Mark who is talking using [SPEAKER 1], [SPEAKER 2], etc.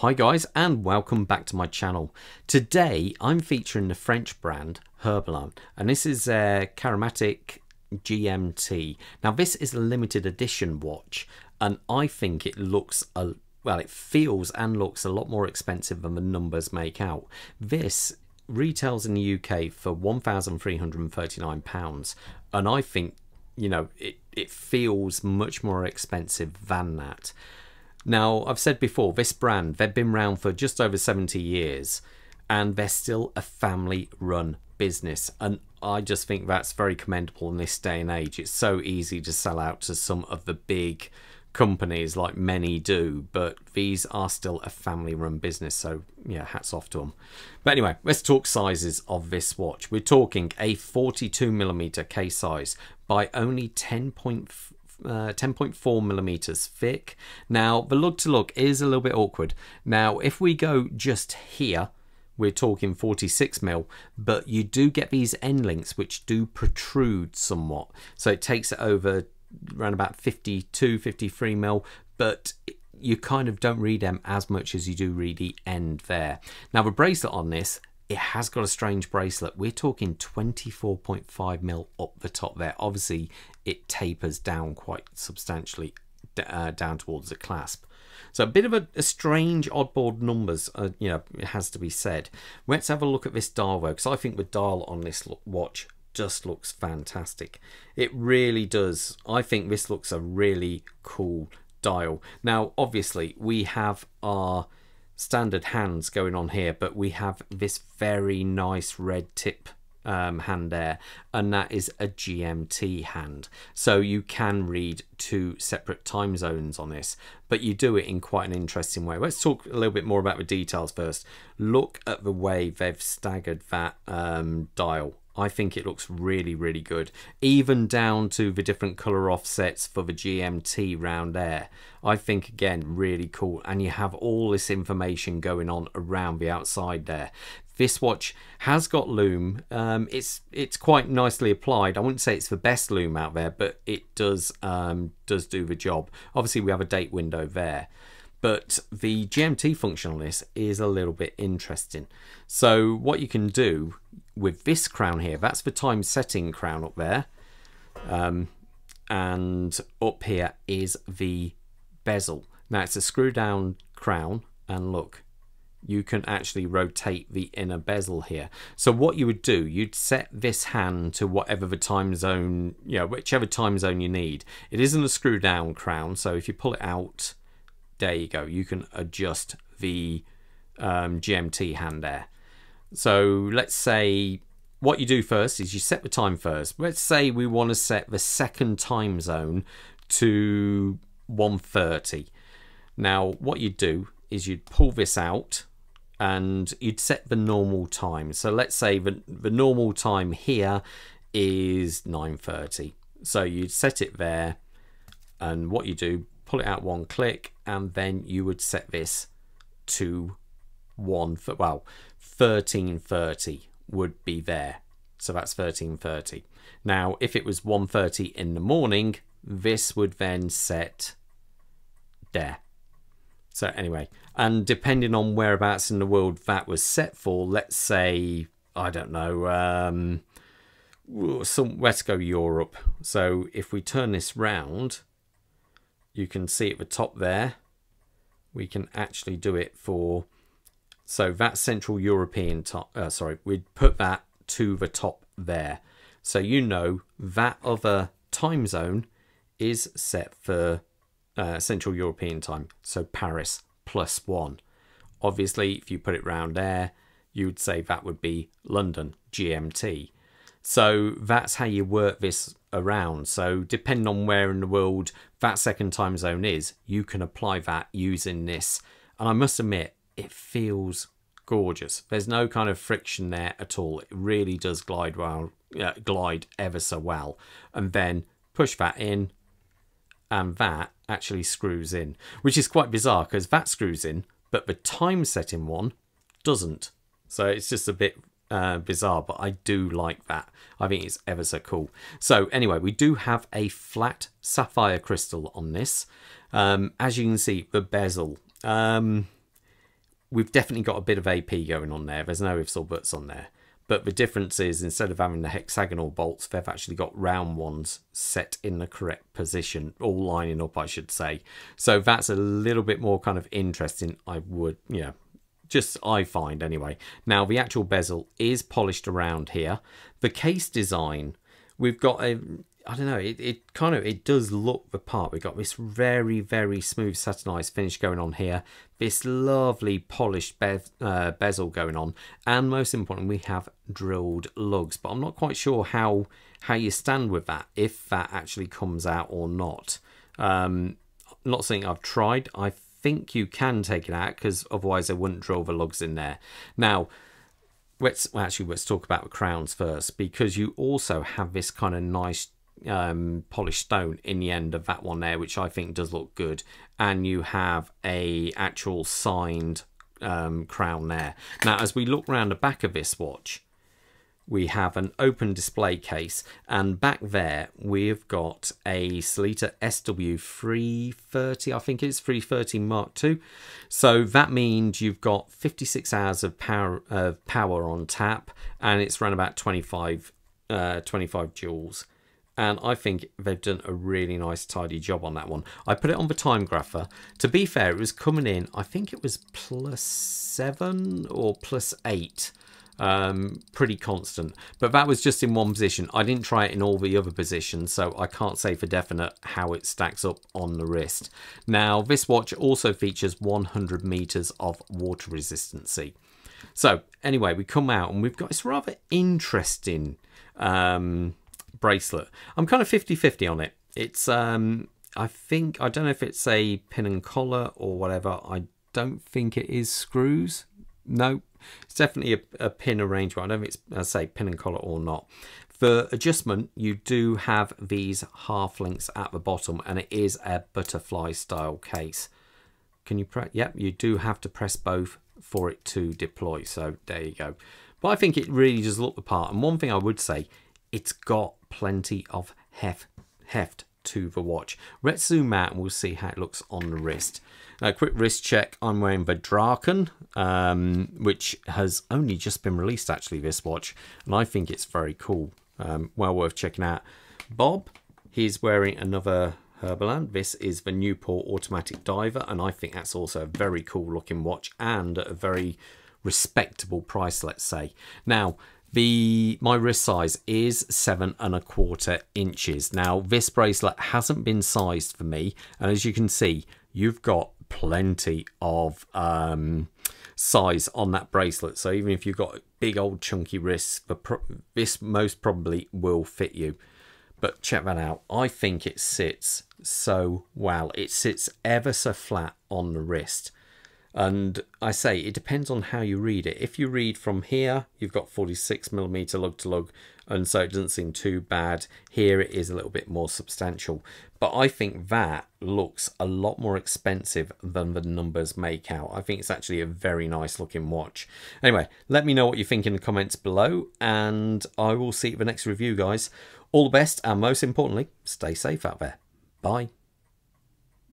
[SPEAKER 1] Hi guys, and welcome back to my channel. Today I'm featuring the French brand Herbelin, and this is a Camarat GMT. Now this is a limited edition watch, and I think it looks it feels and looks a lot more expensive than the numbers make out. This retails in the UK for £1,339, and I think, you know, it feels much more expensive than that. Now, I've said before, this brand, they've been around for just over 70 years, and they're still a family-run business, and I just think that's very commendable in this day and age. It's so easy to sell out to some of the big companies like many do, but these are still a family-run business, so yeah, hats off to them. But anyway, let's talk sizes of this watch. We're talking a 42mm case size by only 10.4 millimeters thick. Now the lug to lug is a little bit awkward. Now if we go just here, we're talking 46mm, but you do get these end links which do protrude somewhat, so it takes it over around about 52-53mm, but you kind of don't read them as much as you do read the end there. Now the bracelet on this, it has got a strange bracelet. We're talking 24.5mm up the top there. Obviously it tapers down quite substantially down towards the clasp. So a bit of a strange oddball numbers, you know, it has to be said. Let's have a look at this dial though, because I think the dial on this watch just looks fantastic. It really does. I think this looks a really cool dial. Now obviously we have our standard hands going on here, but we have this very nice red tip hand there, and that is a GMT hand, so you can read two separate time zones on this, but you do it in quite an interesting way. Let's talk a little bit more about the details first. Look at the way they've staggered that dial. I think it looks really, really good, even down to the different color offsets for the GMT round there. I think, again, really cool, and you have all this information going on around the outside there. This watch has got lume. It's quite nicely applied. I wouldn't say it's the best lume out there, but it does do the job. Obviously we have a date window there, but the GMT function on this is a little bit interesting. So what you can do with this crown here, that's the time setting crown up there, and up here is the bezel. Now it's a screw down crown, and look, you can actually rotate the inner bezel here. So what you would do, you'd set this hand to whatever the time zone, you know, whichever time zone you need. It isn't a screw down crown, so if you pull it out, there you go, you can adjust the GMT hand there. So let's say what you do first is you set the time first. Let's say we want to set the second time zone to 1:30. Now what you'd do is you'd pull this out and you'd set the normal time. So let's say the normal time here is 9:30. So you'd set it there, and what you do, pull it out one click, and then you would set this to 13:30 would be there. So that's 13:30. Now if it was 1:30 in the morning, this would then set there. So anyway, and depending on whereabouts in the world that was set for, let's say, I don't know, let's go Europe. So if we turn this round, you can see at the top there, we can actually do it for, so that Central European top, we'd put that to the top there. So you know that other time zone is set for Central European time, so Paris +1. Obviously if you put it round there, you would say that would be London GMT. So that's how you work this around. So depending on where in the world that second time zone is, you can apply that using this, and I must admit it feels gorgeous. There's no kind of friction there at all. It really does glide well, glide ever so well, and then push that in, and that actually screws in, which is quite bizarre because that screws in, but the time setting one doesn't. So it's just a bit bizarre, but I do like that. I think it's ever so cool. So anyway, we do have a flat sapphire crystal on this. As you can see, the bezel, we've definitely got a bit of AP going on there. There's no ifs or buts on there. But the difference is, instead of having the hexagonal bolts, they've actually got round ones set in the correct position, all lining up, I should say. So that's a little bit more kind of interesting, I would, yeah, just I find anyway. Now, the actual bezel is polished around here. The case design, we've got a, I don't know, it does look the part. We've got this very, very smooth satinized finish going on here. This lovely polished bezel going on. And most importantly, we have drilled lugs. But I'm not quite sure how you stand with that, if that actually comes out or not. Not something I've tried. I think you can take it out, because otherwise they wouldn't drill the lugs in there. Now, let's talk about the crowns first, because you also have this kind of nice polished stone in the end of that one there, which I think does look good, and you have a actual signed crown there. Now, as we look around the back of this watch, we have an open display case, and back there we've got a Sellita SW330, I think it's 330 Mark II. So that means you've got 56 hours of power on tap, and it's around about 25 joules. And I think they've done a really nice, tidy job on that one. I put it on the time grapher. To be fair, it was coming in, I think it was +7 or +8. Pretty constant. But that was just in one position. I didn't try it in all the other positions, so I can't say for definite how it stacks up on the wrist. Now, this watch also features 100 meters of water resistancy. So, anyway, we come out and we've got this rather interesting bracelet. I'm kind of 50-50 on it. It's I don't know if it's a pin and collar or whatever. I don't think it is screws. No, it's definitely a pin arrangement. I don't know if it's, I say, pin and collar or not. For adjustment, you do have these half links at the bottom, and it is a butterfly style case. Can you press? Yep, you do have to press both for it to deploy. So there you go. But I think it really does look the part. And one thing I would say, it's got plenty of heft to the watch. Let's zoom out and we'll see how it looks on the wrist. A quick wrist check. I'm wearing the Draken, which has only just been released, actually, this watch, and I think it's very cool. Well worth checking out. Bob, he's wearing another Herbelin. This is the Newport Automatic Diver, and I think that's also a very cool looking watch and a very respectable price, let's say. Now, my wrist size is 7¼ inches. Now, this bracelet hasn't been sized for me, and as you can see, you've got plenty of size on that bracelet. So even if you've got big old chunky wrists, this most probably will fit you. But check that out. I think it sits so well. It sits ever so flat on the wrist. And I say, it depends on how you read it. If you read from here, you've got 46mm lug to lug, and so it doesn't seem too bad. Here it is a little bit more substantial. But I think that looks a lot more expensive than the numbers make out. I think it's actually a very nice looking watch. Anyway, let me know what you think in the comments below, and I will see you at the next review, guys. All the best, and most importantly, stay safe out there. Bye.